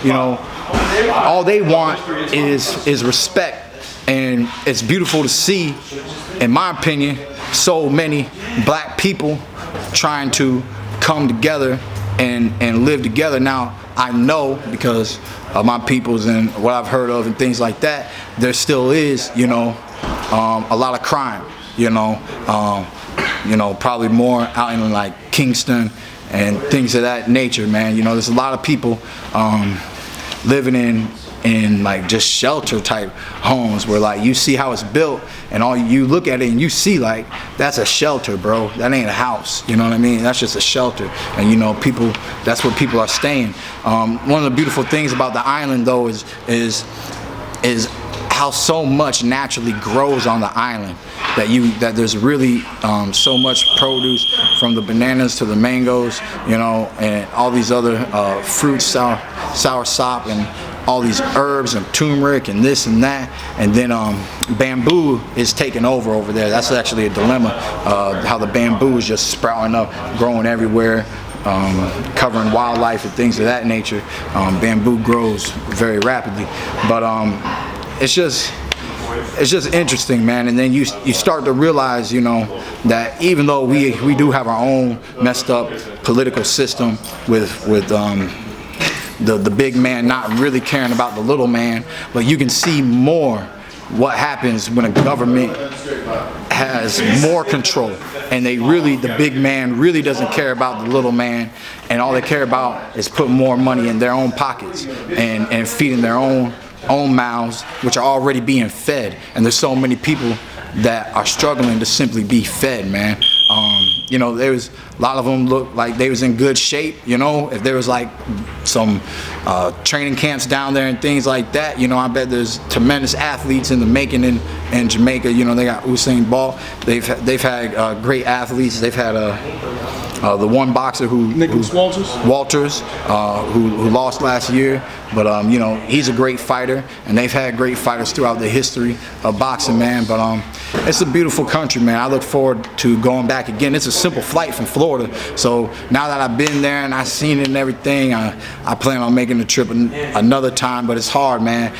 You know, all they want is respect. And it's beautiful to see, in my opinion, so many black people trying to come together and live together. Now, I know because of my peoples and what I've heard of and things like that, there still is, you know, a lot of crime, you know, probably more out in like Kingston and things of that nature, man. You know, there's a lot of people living in like just shelter type homes where like you see how it's built and all you look at it and you see like that's a shelter, bro. That ain't a house, you know what I mean? That's just a shelter. And you know, people, that's where people are staying. One of the beautiful things about the island though is how so much naturally grows on the island, that there's really so much produce, from the bananas to the mangoes, you know, and all these other fruits, sour sop, and all these herbs and turmeric and this and that. And then bamboo is taking over there. That's actually a dilemma, how the bamboo is just sprouting up, growing everywhere, covering wildlife and things of that nature. Bamboo grows very rapidly, but it's just interesting, man. And then you start to realize, you know, that even though we do have our own messed up political system with the big man not really caring about the little man, but you can see more what happens when a government has more control and the big man really doesn't care about the little man, and all they care about is putting more money in their own pockets and feeding their own mouths, which are already being fed. And there's so many people that are struggling to simply be fed, man. You know, a lot of them look like they was in good shape, you know. If there was like some training camps down there and things like that, you know, I bet there's tremendous athletes in the making in Jamaica. You know, they got Usain Bolt. They've had great athletes. They've had the one boxer who lost last year, but you know, he's a great fighter, and they've had great fighters throughout the history of boxing, man. But it's a beautiful country, man. I look forward to going back again. It's a simple flight from Florida, so now that I've been there and I've seen it and everything, I plan on making the trip another time. But it's hard, man.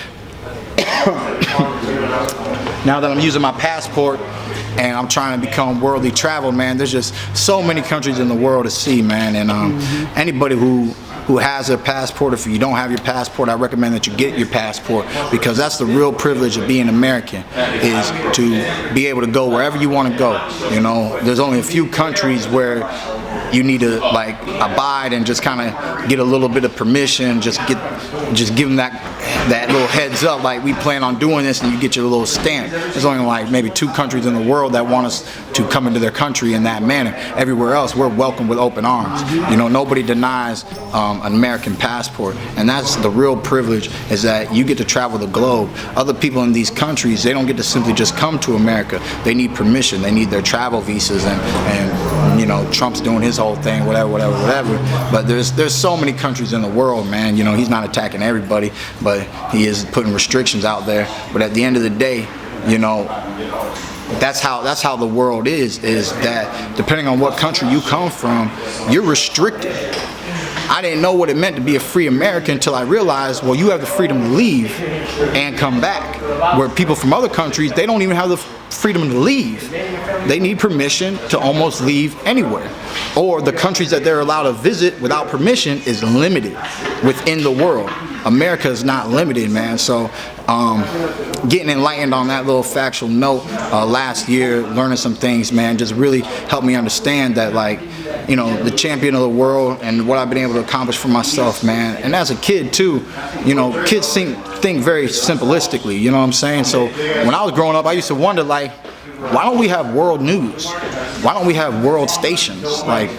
Now that I'm using my passport and I'm trying to become worldly traveled, man, there's just so many countries in the world to see, man. And anybody who has their passport, if you don't have your passport, I recommend that you get your passport, because that's the real privilege of being American, is to be able to go wherever you want to go. You know, there's only a few countries where you need to like abide and just kind of get a little bit of permission, just give them that little heads up, like we plan on doing this, and you get your little stamp. There's only like maybe 2 countries in the world that want us to come into their country in that manner. Everywhere else, we're welcome with open arms. You know, nobody denies an American passport, and that's the real privilege, is that you get to travel the globe. Other people in these countries, they don't get to simply just come to America. They need permission. They need their travel visas, and you know, Trump's doing his whole thing, whatever. But there's so many countries in the world, man. You know, he's not attacking everybody, but he is putting restrictions out there. But at the end of the day, you know, that's how the world is that depending on what country you come from, you're restricted. I didn't know what it meant to be a free American until I realized, well, you have the freedom to leave and come back. Where people from other countries, they don't even have the freedom to leave. They need permission to almost leave anywhere. Or the countries that they're allowed to visit without permission is limited within the world. America is not limited, man. So getting enlightened on that little factual note last year, learning some things, man, just really helped me understand that, like, you know, the champion of the world and what I've been able to accomplish for myself, man. And as a kid too, you know, kids think very simplistically, you know what I'm saying? So when I was growing up, I used to wonder, like, why don't we have world news? Why don't we have world stations? Like,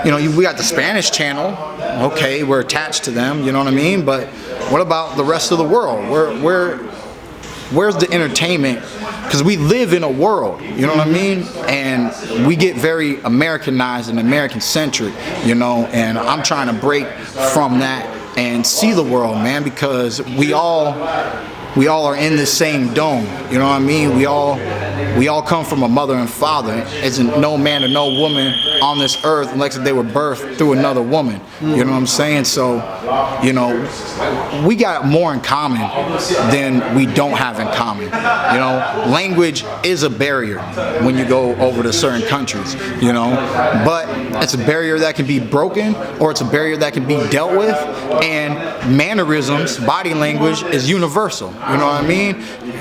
you know, we got the Spanish channel, okay, we're attached to them, you know what I mean? But what about the rest of the world? Where's the entertainment? Because we live in a world, you know what I mean? And we get very Americanized and American-centric, you know, and I'm trying to break from that and see the world, man, because we all are in the same dome, you know what I mean? We all we all come from a mother and father. Isn't no man or no woman on this earth unless they were birthed through another woman. You know what I'm saying? So, you know, we got more in common than we don't have in common. You know, language is a barrier when you go over to certain countries, you know, but it's a barrier that can be broken, or it's a barrier that can be dealt with, and mannerisms, body language is universal. You know what I mean?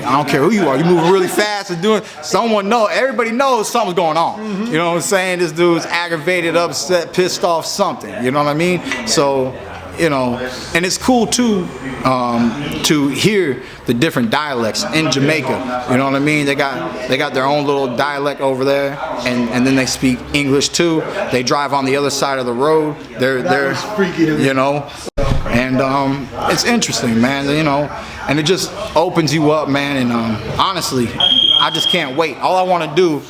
I don't care who you are. You move really fast and doing, everybody knows something's going on. You know what I'm saying? This dude's aggravated, upset, pissed off, something. You know what I mean? So, you know, and it's cool too to hear the different dialects in Jamaica. You know what I mean? They got their own little dialect over there, and then they speak English too. They drive on the other side of the road. They're you know, and it's interesting, man. You know, and it just opens you up, man. And honestly, I just can't wait. All I want to do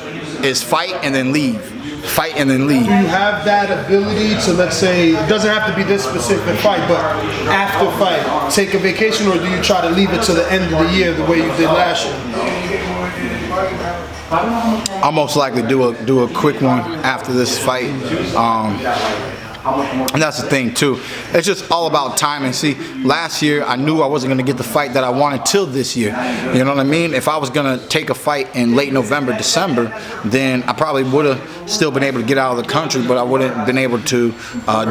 is fight and then leave. Fight and then leave. Do you have that ability to, let's say, it doesn't have to be this specific fight, but after fight, take a vacation, or do you try to leave it to the end of the year the way you did last year? I'll most likely do a quick one after this fight. And that's the thing too. It's just all about timing. See, last year I knew I wasn't going to get the fight that I wanted till this year. You know what I mean? If I was going to take a fight in late November, December, then I probably would have still been able to get out of the country, but I wouldn't have been able to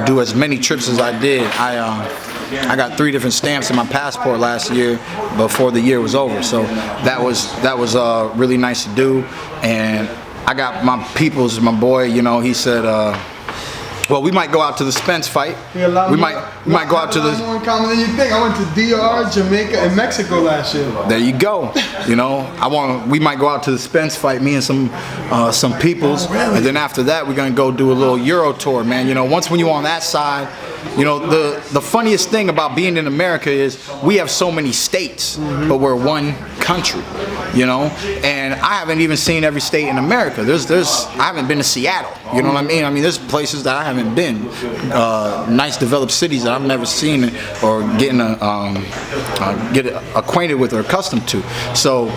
do as many trips as I did. I got 3 different stamps in my passport last year before the year was over, so that was really nice to do. And I got my people's, my boy, you know, he said, well, we might go out to the Spence fight. We might go out to the. More in common than you think. I went to DR, Jamaica, and Mexico last year. There you go. You know, we might go out to the Spence fight, me and some peoples, and then after that we're gonna go do a little Euro tour, man. You know, once when you're on that side, you know, the funniest thing about being in America is we have so many states, but we're one country. You know, and I haven't even seen every state in America. I haven't been to Seattle. You know what I mean? I mean, there's places that I haven't been. Nice developed cities that I've never seen or get acquainted with or accustomed to. So,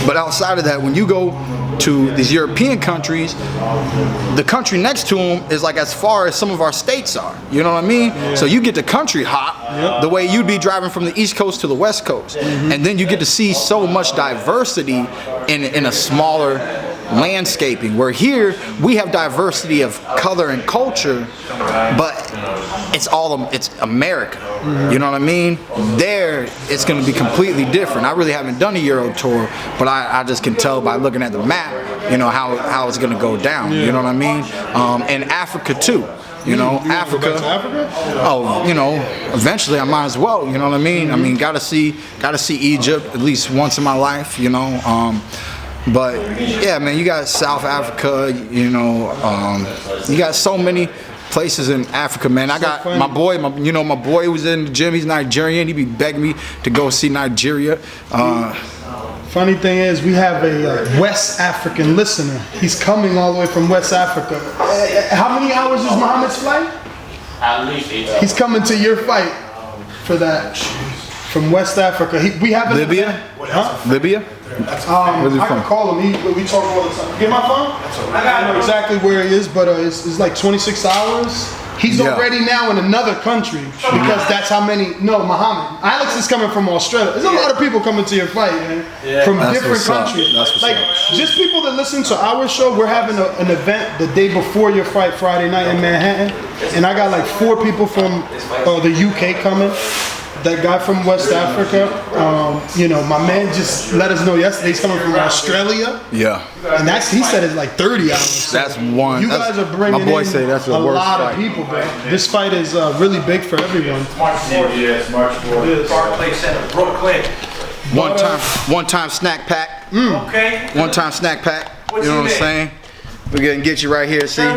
but outside of that, when you go to these European countries, the country next to them is like as far as some of our states are. You know what I mean? Yeah. So you get to country hop the way you'd be driving from the East Coast to the West Coast. And then you get to see so much diversity in a smaller landscaping, where here we have diversity of color and culture, but it's America. You know what I mean? There it's going to be completely different. I really haven't done a Euro tour, but I just can tell by looking at the map, you know, how it's going to go down. You know what I mean? And Africa too. You know, Africa. Oh, you know, eventually I might as well. You know what I mean? I mean, gotta see Egypt at least once in my life. You know, but yeah, man, you got South Africa. You know, you got so many places in Africa, man. I got my boy was in the gym. He's Nigerian. He be begging me to go see Nigeria. Funny thing is, we have a West African listener. He's coming all the way from West Africa. How many hours is Muhammad's flight? At least 8 hours. He's coming to your fight for that. From West Africa. We have Libya? Huh? Libya? I can call him. We talk all the time. Get my phone? I know exactly where he is, but it's like 26 hours. He's already now in another country because that's how many. No, Muhammad. Alex is coming from Australia. There's a lot of people coming to your fight, man, from different countries. Like just people that listen to our show. We're having an event the day before your fight, Friday night in Manhattan, and I got like 4 people from the UK coming. That guy from West Africa, you know, my man just let us know yesterday he's coming from Australia. Yeah. And he said it's like 30 hours. So that's one. You guys are bringing my boy say that's a lot of people, bro. This fight is really big for everyone. March 4th, yes, March 4th. Barclays Center, Brooklyn. One time snack pack. Okay. One time snack pack. You know what I'm saying? We're gonna get you right here, see?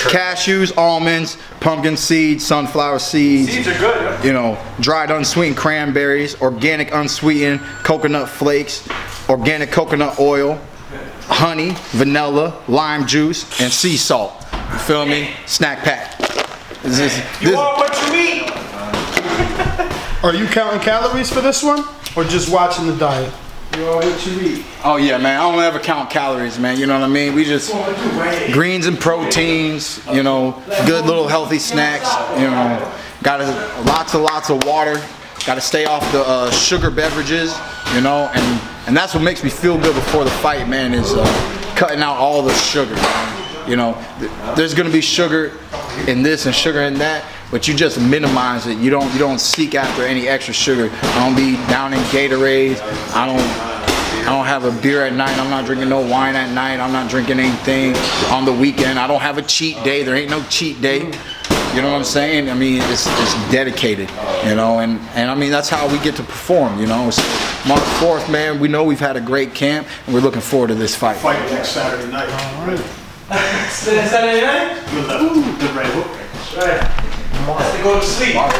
Cashews, almonds, pumpkin seeds, sunflower seeds. Seeds are good. You know, dried unsweetened cranberries, organic unsweetened coconut flakes, organic coconut oil, honey, vanilla, lime juice, and sea salt. You feel me? Snack pack. You are what you eat. Are you counting calories for this one, or just watching the diet? What you eat? Oh yeah, man. I don't ever count calories, man. You know what I mean? We just greens and proteins. You know, good little healthy snacks. You know, got lots of water. Got to stay off the sugar beverages. You know, and that's what makes me feel good before the fight, man. Is cutting out all the sugar. Man. You know, there's gonna be sugar in this and sugar in that, but you just minimize it. You don't seek after any extra sugar. I don't be down in Gatorade. I don't have a beer at night. I'm not drinking no wine at night. I'm not drinking anything on the weekend. I don't have a cheat day. There ain't no cheat day. You know what I'm saying? I mean, it's dedicated, you know, and I mean, that's how we get to perform, you know. So March 4th, man, we know we've had a great camp, and we're looking forward to this fight. Fight next Saturday night. All right. Saturday night? Good right hook. Right. Has to go to sleep. Your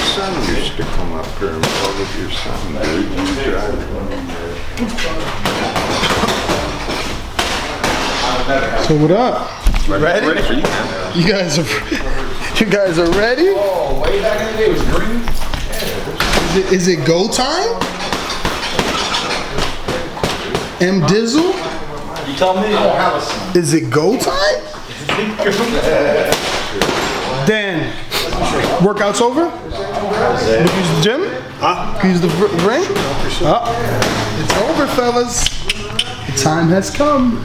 son used to come up here and play with your son, dude. You drive So what up? ready? Ready for you, man. You guys are ready? Oh, way back in the day it was green. Is it go time? M Dizzle? You tell me. I don't have a son. Is it go time? Dan, workout's over? We can use the gym? Can we use the ring? It's over, fellas. The time has come.